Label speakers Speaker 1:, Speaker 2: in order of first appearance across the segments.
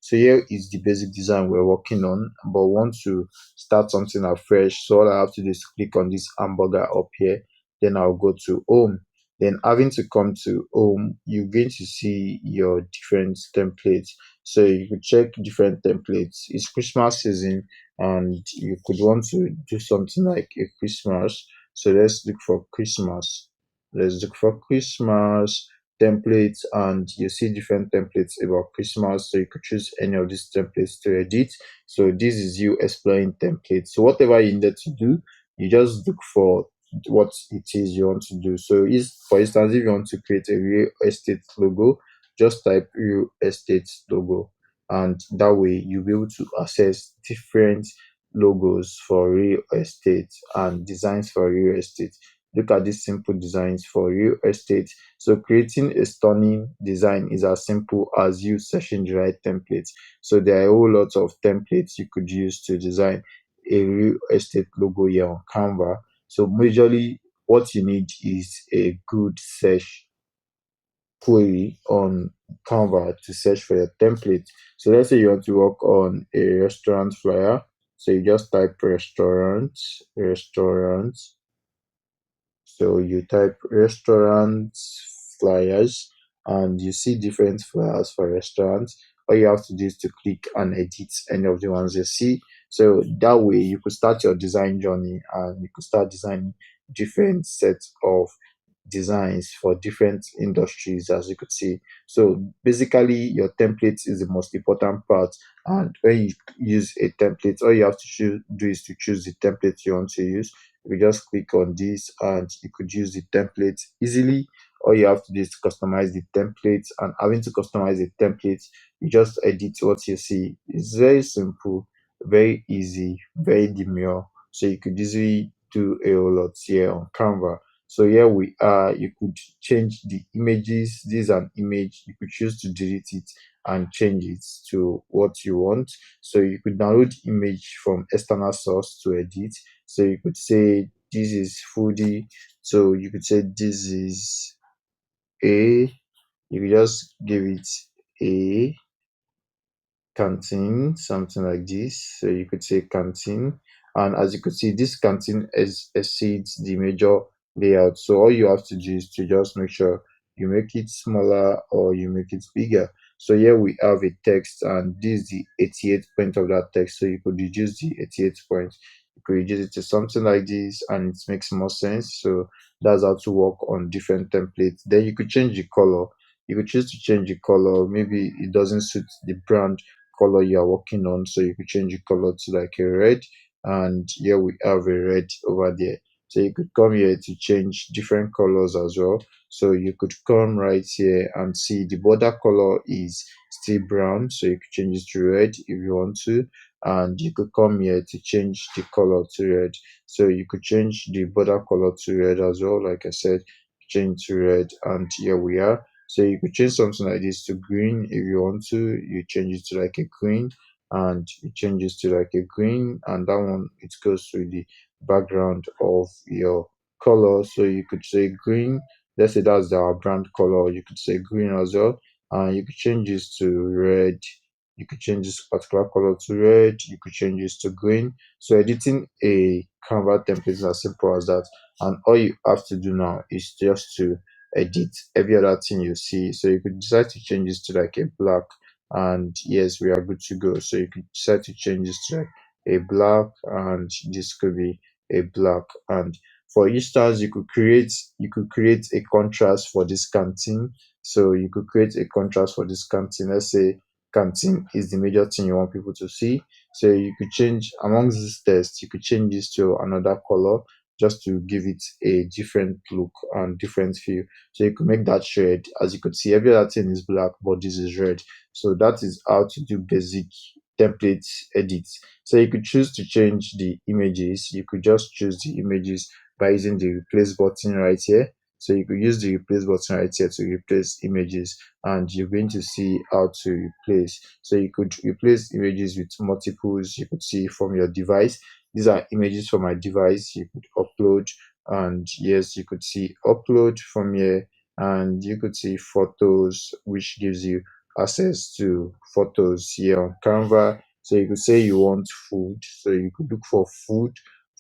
Speaker 1: So here is the basic design we're working on, but want to start something afresh. So all I have to do is click on this hamburger up here. Then I'll go to home. Then having to come to home, you're going to see your different templates. So you could check different templates. It's Christmas season and you could want to do something like a Christmas. So let's look for Christmas. Let's look for Christmas templates, and you see different templates about Christmas. So you could choose any of these templates to edit. So this is you exploring templates. So whatever you need to do, you just look for what it is you want to do. So is for instance, if you want to create a real estate logo, just type real estate logo, and that way you'll be able to access different logos for real estate and designs for real estate. Look at these simple designs for real estate. So creating a stunning design is as simple as you searching the right templates. So there are a whole lot of templates you could use to design a real estate logo here on Canva. So majorly what you need is a good search query on Canva to search for your template. So let's say you want to work on a restaurant flyer. So you just type restaurant. So you type restaurants flyers and you see different flyers for restaurants. All you have to do is to click and edit any of the ones you see. So that way you could start your design journey and you could start designing different sets of designs for different industries, as you could see. So basically your template is the most important part, and when you use a template, all you have to do is to choose the template you want to use. You just click on this and you could use the template easily. All you have to do is to customize the template, and having to customize the template, you just edit what you see. It's very simple, very easy, very demure. So you could easily do a whole lot here on Canva. So here we are. You could change the images. This is an image. You could choose to delete it and change it to what you want. So you could download image from external source to edit. So you could say this is foodie. So you could say this is a. You could just give it a canteen, something like this. So you could say canteen. And as you could see, this canteen exceeds the major layout. So all you have to do is to just make sure you make it smaller or you make it bigger. So here we have a text, and this is the 88th point of that text. So you could reduce the 88th point. You could reduce it to something like this, and it makes more sense. So that's how to work on different templates. Then you could change the color. You could choose to change the color. Maybe it doesn't suit the brand color you are working on, so you could change the color to like a red, and here we have a red over there. So you could come here to change different colors as well. So you could come right here and see the border color is still brown, so you could change it to red if you want to. And you could come here to change the color to red, so you could change the border color to red as well. Like I said, change to red, and here we are. So you could change something like this to green if you want to. You change it to like a green, and it changes to like a green, and that one it goes to the background of your color. So you could say green. Let's say that's our brand color. You could say green as well, and you could change this to red. You could change this particular color to red. You could change this to green. So editing a Canva template is as simple as that. And all you have to do now is just to edit every other thing you see. So you could decide to change this to like a black, and yes, we are good to go. So you could decide to change this to like a black, and this could be a black. And for instance, you could create a contrast for this canteen. So you could create a contrast for this canteen. Let's say canteen is the major thing you want people to see. So you could change amongst this text, you could change this to another color just to give it a different look and different feel. So you could make that red. As you could see, every other thing is black, but this is red. So that is how to do basic template edits. So you could choose to change the images. You could just choose the images by using the replace button right here. So you could use the replace button right here to replace images, and you're going to see how to replace. So you could replace images with multiples. You could see from your device. These are images from my device. You could upload, and yes, you could see upload from here, and you could see photos, which gives you access to photos here on Canva. So you could say you want food, so you could look for food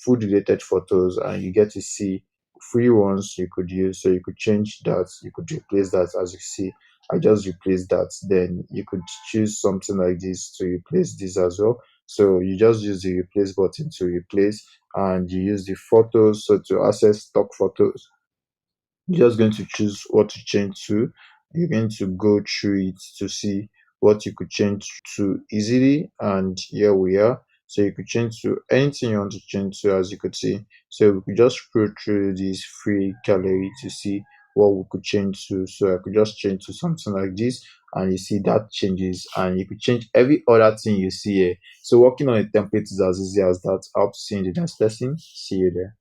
Speaker 1: related photos, and you get to see free ones you could use. So you could change that, you could replace that. As you see, I just replaced that. Then you could choose something like this to replace this as well. So you just use the replace button to replace, and you use the photos so to access stock photos. You're just going to choose what to change to. You're going to go through it to see what you could change to easily. And here we are. So you could change to anything you want to change to, as you could see. So we could just scroll through this free gallery to see what we could change to. So I could just change to something like this, and you see that changes, and you could change every other thing you see here. So working on a template is as easy as that. I hope to see you in the next lesson. See you there.